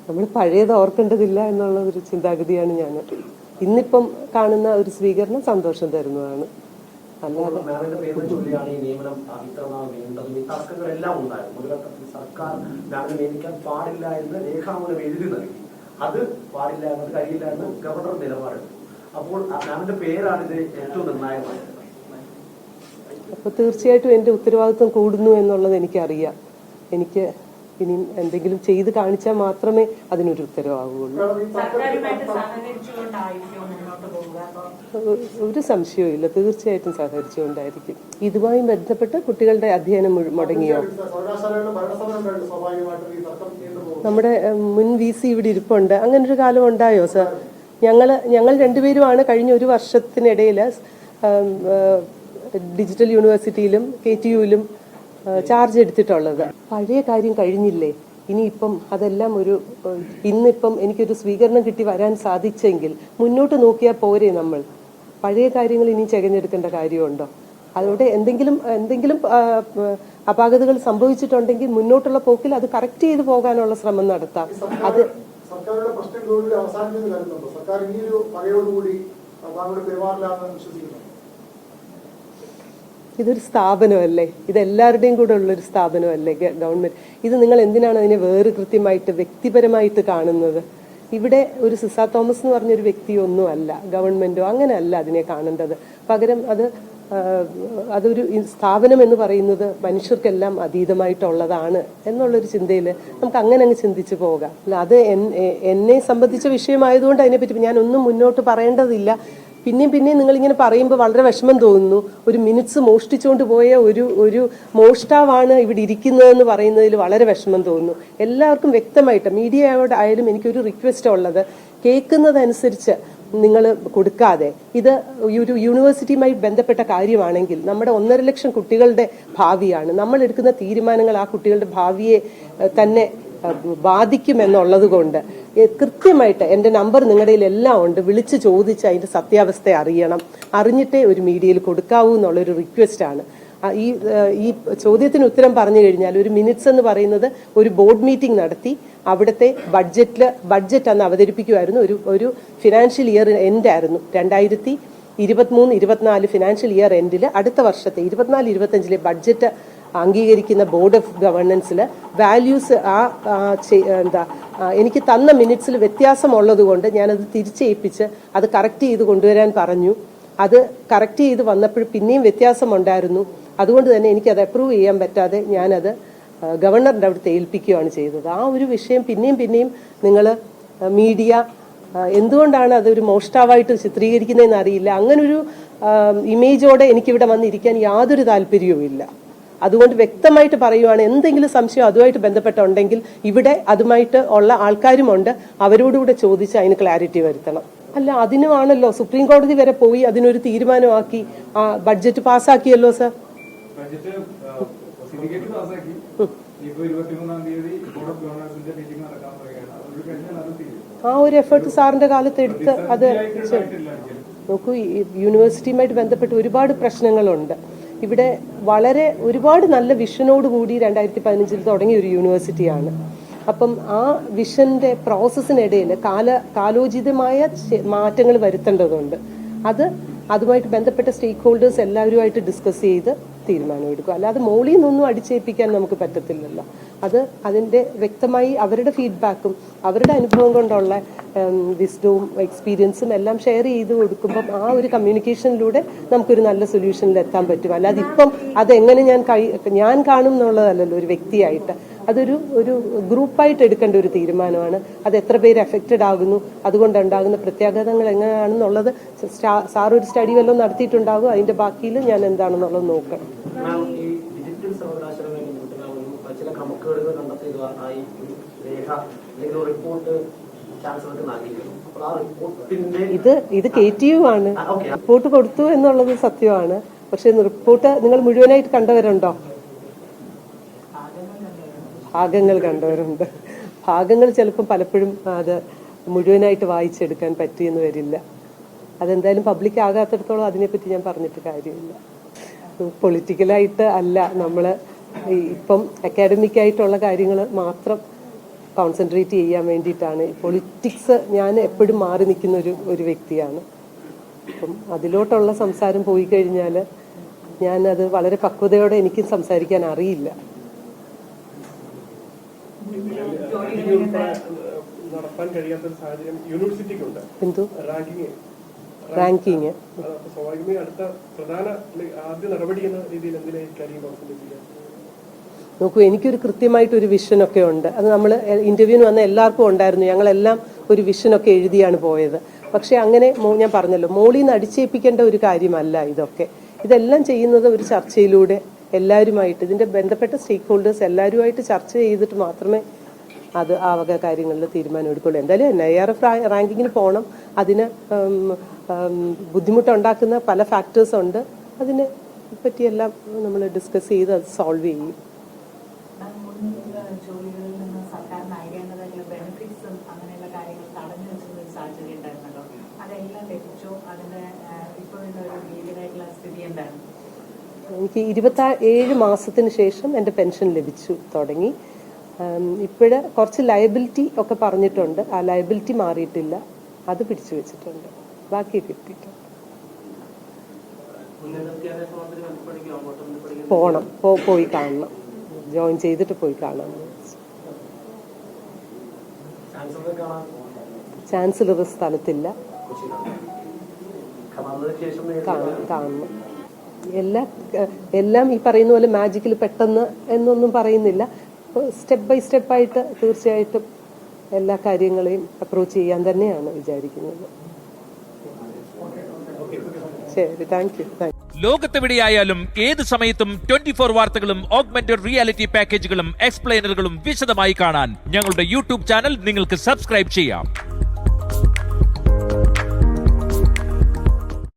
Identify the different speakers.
Speaker 1: നമ്മൾ പഴയത് ഓർക്കേണ്ടതില്ല എന്നുള്ള ഒരു ചിന്താഗതിയാണ് ഞാൻ. ഇന്നിപ്പം കാണുന്ന ഒരു സ്വീകരണം സന്തോഷം തരുന്നതാണ്.
Speaker 2: അല്ലാതെ അത് പാടില്ല എന്നത് കഴിയില്ല എന്ന് ഗവർണർ നിലപാടുണ്ട്. അപ്പോൾ മാമിന്റെ പേരാണ് ഇത് ഏറ്റവും നിർണായകമായത്.
Speaker 1: അപ്പൊ തീർച്ചയായിട്ടും എന്റെ ഉത്തരവാദിത്വം കൂടുന്നു എന്നുള്ളത് എനിക്കറിയാം. എനിക്ക് ഇനി എന്തെങ്കിലും ചെയ്ത് കാണിച്ചാൽ മാത്രമേ അതിനൊരു ഉത്തരവാകുള്ളൂ. ഒരു സംശയവും ഇല്ല, തീർച്ചയായിട്ടും സഹകരിച്ചുകൊണ്ടായിരിക്കും. ഇതുമായി ബന്ധപ്പെട്ട് കുട്ടികളുടെ അധ്യയനം മുടങ്ങിയോ? നമ്മുടെ മുൻ VC ഇവിടെ ഇരിപ്പുണ്ട്. അങ്ങനൊരു കാലം ഉണ്ടായോ സർ? ഞങ്ങൾ രണ്ടുപേരുമാണ് കഴിഞ്ഞ ഒരു വർഷത്തിനിടയിൽ ഡിജിറ്റൽ യൂണിവേഴ്സിറ്റിയിലും KTUവിലും ചാർജ് എടുത്തിട്ടുള്ളത്. പഴയ കാര്യം കഴിഞ്ഞില്ലേ? ഇനിയിപ്പം അതെല്ലാം ഇന്നിപ്പം എനിക്കൊരു സ്വീകരണം കിട്ടി വരാൻ സാധിച്ചെങ്കിൽ മുന്നോട്ട് നോക്കിയാൽ പോരെ നമ്മൾ? പഴയ കാര്യങ്ങൾ ഇനി ചകഞ്ഞെടുക്കേണ്ട കാര്യമുണ്ടോ? അതോടെ എന്തെങ്കിലും അപാകതകൾ സംഭവിച്ചിട്ടുണ്ടെങ്കിൽ മുന്നോട്ടുള്ള പോക്കിൽ അത് കറക്റ്റ് ചെയ്ത് പോകാനുള്ള ശ്രമം നടത്താം. അത്
Speaker 3: സർക്കാരുടെ പ്രശ്നങ്ങൾ അവസാനിച്ചെന്ന് കരുതുന്നുണ്ടോ? സർക്കാർ ഇനിയൊരു പകയോടുകൂടി താങ്കളുടെ പെരുമാറില്ലാന്ന് വിശ്വസിക്കുന്നു?
Speaker 1: ഇതൊരു സ്ഥാപനമല്ലേ? ഇതെല്ലാവരുടെയും കൂടെ ഉള്ളൊരു സ്ഥാപനമല്ലേ ഗവൺമെന്റ്? ഇത് നിങ്ങൾ എന്തിനാണ് അതിനെ വേറെ കൃത്യമായിട്ട് വ്യക്തിപരമായിട്ട് കാണുന്നത്? ഇവിടെ ഒരു സിസ തോമസ് എന്ന് പറഞ്ഞൊരു വ്യക്തിയൊന്നും അല്ല, ഗവൺമെന്റോ അങ്ങനെയല്ല അതിനെ കാണേണ്ടത്. പകരം അതൊരു സ്ഥാപനം എന്ന് പറയുന്നത് മനുഷ്യർക്കെല്ലാം അതീതമായിട്ടുള്ളതാണ് എന്നുള്ളൊരു ചിന്തയിൽ നമുക്ക് അങ്ങനെ അങ്ങ് ചിന്തിച്ചു പോകാം. അല്ല, അത് എന്നെ സംബന്ധിച്ച വിഷയമായതുകൊണ്ട് അതിനെപ്പറ്റി ഞാനൊന്നും മുന്നോട്ട് പറയേണ്ടതില്ല. പിന്നെയും നിങ്ങളിങ്ങനെ പറയുമ്പോൾ വളരെ വിഷമം തോന്നുന്നു. ഒരു മിനിറ്റ്സ് മോഷ്ടിച്ചുകൊണ്ട് പോയ ഒരു മോഷ്ടാവാണ് ഇവിടെ ഇരിക്കുന്നതെന്ന് പറയുന്നതിൽ വളരെ വിഷമം തോന്നുന്നു. എല്ലാവർക്കും വ്യക്തമായിട്ട് മീഡിയയോട് ആയാലും എനിക്കൊരു റിക്വസ്റ്റ് ഉള്ളത്, കേൾക്കുന്നതനുസരിച്ച് നിങ്ങൾ കൊടുക്കാതെ, ഇത് ഒരു യൂണിവേഴ്സിറ്റിയുമായി ബന്ധപ്പെട്ട കാര്യമാണെങ്കിൽ നമ്മുടെ 1.5 ലക്ഷം കുട്ടികളുടെ ഭാവിയാണ്. നമ്മൾ എടുക്കുന്ന തീരുമാനങ്ങൾ ആ കുട്ടികളുടെ ഭാവിയെ തന്നെ ബാധിക്കുമെന്നുള്ളത് കൊണ്ട് കൃത്യമായിട്ട് എൻ്റെ നമ്പർ നിങ്ങളുടെ എല്ലാം ഉണ്ട്, വിളിച്ച് ചോദിച്ച് അതിൻ്റെ സത്യാവസ്ഥ അറിയണം. അറിഞ്ഞിട്ടേ ഒരു മീഡിയയിൽ കൊടുക്കാവൂ എന്നുള്ളൊരു റിക്വസ്റ്റാണ്. ഈ ചോദ്യത്തിന് ഉത്തരം പറഞ്ഞു കഴിഞ്ഞാൽ ഒരു മിനിറ്റ്സ് എന്ന് പറയുന്നത് ഒരു ബോർഡ് മീറ്റിംഗ് നടത്തി അവിടുത്തെ ബഡ്ജറ്റ് അന്ന് അവതരിപ്പിക്കുമായിരുന്നു. ഒരു ഫിനാൻഷ്യൽ ഇയർ എൻഡ് ആയിരുന്നു. 2023-24 ഫിനാൻഷ്യൽ ഇയർ എൻഡിൽ അടുത്ത വർഷത്തെ 24-25 ബഡ്ജറ്റ് അംഗീകരിക്കുന്ന ബോർഡ് ഓഫ് ഗവർണൻസിൽ വാല്യൂസ് എനിക്ക് തന്ന മിനിറ്റ്സിൽ വ്യത്യാസമുള്ളത് കൊണ്ട് ഞാനത് തിരിച്ചേൽപ്പിച്ച് അത് കറക്റ്റ് ചെയ്ത് കൊണ്ടുവരാൻ പറഞ്ഞു. അത് കറക്റ്റ് ചെയ്ത് വന്നപ്പോൾ പിന്നെയും വ്യത്യാസമുണ്ടായിരുന്നു. അതുകൊണ്ട് തന്നെ എനിക്കത് അപ്രൂവ് ചെയ്യാൻ പറ്റാതെ ഞാനത് ഗവർണറിൻ്റെ അവിടുത്തെ ഏൽപ്പിക്കുകയാണ് ചെയ്തത്. ആ ഒരു വിഷയം പിന്നെയും നിങ്ങൾ മീഡിയ എന്തുകൊണ്ടാണ് അതൊരു മോഷ്ടാവായിട്ട് ചിത്രീകരിക്കുന്നതെന്ന് അറിയില്ല. അങ്ങനൊരു ഇമേജോടെ എനിക്കിവിടെ വന്നിരിക്കാൻ യാതൊരു താല്പര്യവും ഇല്ല. അതുകൊണ്ട് വ്യക്തമായിട്ട് പറയുവാണ്, എന്തെങ്കിലും സംശയം അതുമായിട്ട് ബന്ധപ്പെട്ടുണ്ടെങ്കിൽ ഇവിടെ അതുമായിട്ട് ഉള്ള ആൾക്കാരുമുണ്ട്, അവരോടുകൂടെ ചോദിച്ച് അതിന് ക്ലാരിറ്റി വരുത്തണം. അല്ല, അതിനുമാണല്ലോ സുപ്രീം കോടതി വരെ പോയി അതിനൊരു തീരുമാനമാക്കി ബഡ്ജറ്റ് പാസ്സാക്കിയല്ലോ സർ. ആ ഒരു എഫേർട്ട് സാറിന്റെ കാലത്ത് എടുത്ത് അത് നോക്കൂ. യൂണിവേഴ്സിറ്റിയുമായിട്ട് ബന്ധപ്പെട്ട് ഒരുപാട് പ്രശ്നങ്ങളുണ്ട്. ഇവിടെ ഒരുപാട് നല്ല വിഷനോടുകൂടി 2015 തുടങ്ങിയ ഒരു യൂണിവേഴ്സിറ്റിയാണ്. അപ്പം ആ വിഷന്റെ പ്രോസസ്സിനിടയിൽ കാലോചിതമായ മാറ്റങ്ങൾ വരുത്തേണ്ടതുണ്ട്. അതുമായിട്ട് ബന്ധപ്പെട്ട സ്റ്റേക്ക് ഹോൾഡേഴ്സ് എല്ലാവരുമായിട്ട് ഡിസ്കസ് ചെയ്ത് തീരുമാനമെടുക്കും. അല്ലാതെ മോളിൽ നിന്നൊന്നും അടിച്ചേൽപ്പിക്കാൻ നമുക്ക് പറ്റത്തില്ലല്ലോ. അതിന്റെ വ്യക്തമായി അവരുടെ ഫീഡ്ബാക്കും അവരുടെ അനുഭവം കൊണ്ടുള്ള വിസ്ഡവും എക്സ്പീരിയൻസും എല്ലാം ഷെയർ ചെയ്ത് കൊടുക്കുമ്പം ആ ഒരു കമ്മ്യൂണിക്കേഷനിലൂടെ നമുക്കൊരു നല്ല സൊല്യൂഷനിൽ എത്താൻ പറ്റും. അല്ലാതെ ഇപ്പം അതെങ്ങനെ ഞാൻ കാണും എന്നുള്ളതല്ലല്ലോ ഒരു വ്യക്തിയായിട്ട്. അതൊരു ഗ്രൂപ്പായിട്ട് എടുക്കേണ്ട ഒരു തീരുമാനമാണ്. അത് എത്ര പേര് എഫക്റ്റഡ് ആകുന്നു, അതുകൊണ്ടുണ്ടാകുന്ന പ്രത്യാഘാതങ്ങൾ എങ്ങനെയാണെന്നുള്ളത് സാർ ഒരു സ്റ്റഡി വല്ലതും നടത്തിയിട്ടുണ്ടാകും. അതിന്റെ ബാക്കിയിൽ ഞാൻ എന്താണെന്നുള്ളത് നോക്കണം. ഇത് KTU ആണ്. റിപ്പോർട്ട് കൊടുത്തു എന്നുള്ളത് സത്യമാണ്. പക്ഷെ റിപ്പോർട്ട് നിങ്ങൾ മുഴുവനായിട്ട് കണ്ടവരുണ്ടോ? ഭാഗങ്ങൾ കണ്ടവരുണ്ട്. ഭാഗങ്ങൾ ചിലപ്പോൾ പലപ്പോഴും അത് മുഴുവനായിട്ട് വായിച്ചെടുക്കാൻ പറ്റിയെന്ന് വരില്ല. അതെന്തായാലും പബ്ലിക് ആകാത്തിടത്തോളം അതിനെപ്പറ്റി ഞാൻ പറഞ്ഞിട്ട് കാര്യമില്ല. പൊളിറ്റിക്കലായിട്ട് അല്ല, നമ്മൾ ഇപ്പം അക്കാഡമിക് ആയിട്ടുള്ള കാര്യങ്ങൾ മാത്രം കോൺസെൻട്രേറ്റ് ചെയ്യാൻ വേണ്ടിയിട്ടാണ്. പൊളിറ്റിക്സ് ഞാൻ എപ്പോഴും മാറി നിൽക്കുന്ന ഒരു വ്യക്തിയാണ്. അപ്പം അതിലോട്ടുള്ള സംസാരം പോയി കഴിഞ്ഞാൽ ഞാനത് വളരെ പക്വതയോടെ എനിക്ക് സംസാരിക്കാൻ അറിയില്ല.
Speaker 4: നടത്താൻ കഴിയാത്തൊരു സാഹചര്യം യൂണിവേഴ്സിറ്റിക്കുണ്ട്.
Speaker 1: എന്തോ
Speaker 4: റാങ്കിങ് സ്വാഭാവികമായി അടുത്ത പ്രധാന ആദ്യ നടപടി എന്ന രീതിയിൽ എന്തിനായിരിക്കും കോൺസെൻട്രേറ്റ് ചെയ്യാൻ?
Speaker 1: നോക്കൂ, എനിക്കൊരു കൃത്യമായിട്ടൊരു വിഷനൊക്കെ ഉണ്ട്. അത് നമ്മൾ ഇന്റർവ്യൂവിന് വന്ന എല്ലാവർക്കും ഉണ്ടായിരുന്നു. ഞങ്ങളെല്ലാം ഒരു വിഷനൊക്കെ എഴുതിയാണ് പോയത്. പക്ഷെ അങ്ങനെ ഞാൻ പറഞ്ഞല്ലോ, മോളിൽ നിന്ന് അടിച്ചേൽപ്പിക്കേണ്ട ഒരു കാര്യമല്ല ഇതൊക്കെ. ഇതെല്ലാം ചെയ്യുന്നത് ഒരു ചർച്ചയിലൂടെ എല്ലാവരുമായിട്ട്, ഇതിന്റെ ബന്ധപ്പെട്ട സ്റ്റേക്ക് ഹോൾഡേഴ്സ് എല്ലാവരുമായിട്ട് ചർച്ച ചെയ്തിട്ട് മാത്രമേ അത് ആ വക കാര്യങ്ങളിൽ തീരുമാനം എടുക്കുള്ളൂ. എന്തായാലും NIRF റാങ്കിങ്ങിന് പോകണം. അതിന് ബുദ്ധിമുട്ടുണ്ടാക്കുന്ന പല ഫാക്ടേഴ്സ് ഉണ്ട്. അതിനെ പറ്റിയെല്ലാം നമ്മൾ ഡിസ്കസ് ചെയ്ത് അത് സോൾവ് ചെയ്യും.
Speaker 5: ജോലികളിൽ നിന്ന് സർക്കാർ നൽകേണ്ടതായിട്ടുള്ള ബെനിഫിറ്റ്സും അങ്ങനെയുള്ള കാര്യങ്ങൾ തടഞ്ഞു വെച്ചിരുന്ന ഒരു സാഹചര്യം ഉണ്ടായിരുന്നല്ലോ. അതെല്ലാം ലഭിച്ചോ? അതിന്റെ ഇപ്പോഴുള്ള ഒരു ഭീതിയായിട്ടുള്ള സ്ഥിതി എന്താണ്?
Speaker 1: എനിക്ക് 27 മാസത്തിന് ശേഷം എൻ്റെ പെൻഷൻ ലഭിച്ചു തുടങ്ങി. ഇപ്പോഴ് കുറച്ച് ലയബിലിറ്റി ഒക്കെ പറഞ്ഞിട്ടുണ്ട്. ആ ലയബിലിറ്റി മാറിയിട്ടില്ല, അത് പിടിച്ചു വെച്ചിട്ടുണ്ട്. ബാക്കി കിട്ടിയിട്ടുണ്ട്. പോണം, പോയി കാണണം. ജോയിൻ ചെയ്തിട്ട് പോയി കാണാം. ചാൻസലർ സ്ഥലത്തില്ല, കാണണം. എല്ലാം ഈ പറയുന്ന പോലെ മാജിക്കിൽ പെട്ടെന്ന് എന്നൊന്നും പറയുന്നില്ല. സ്റ്റെപ്പ് ബൈ സ്റ്റെപ്പായിട്ട് തീർച്ചയായിട്ടും എല്ലാ കാര്യങ്ങളെയും അപ്രോച്ച് ചെയ്യാൻ തന്നെയാണ് വിചാരിക്കുന്നത്. ശരി, താങ്ക് യു.
Speaker 6: ലോകത്തെവിടെയായാലും ഏത് സമയത്തും 24 വാർത്തകളും ഓഗ്മെന്റഡ് റിയാലിറ്റി പാക്കേജുകളും എക്സ്പ്ലെയിനറുകളും വിശദമായി കാണാൻ ഞങ്ങളുടെ യൂട്യൂബ് ചാനൽ നിങ്ങൾക്ക് സബ്സ്ക്രൈബ് ചെയ്യാം.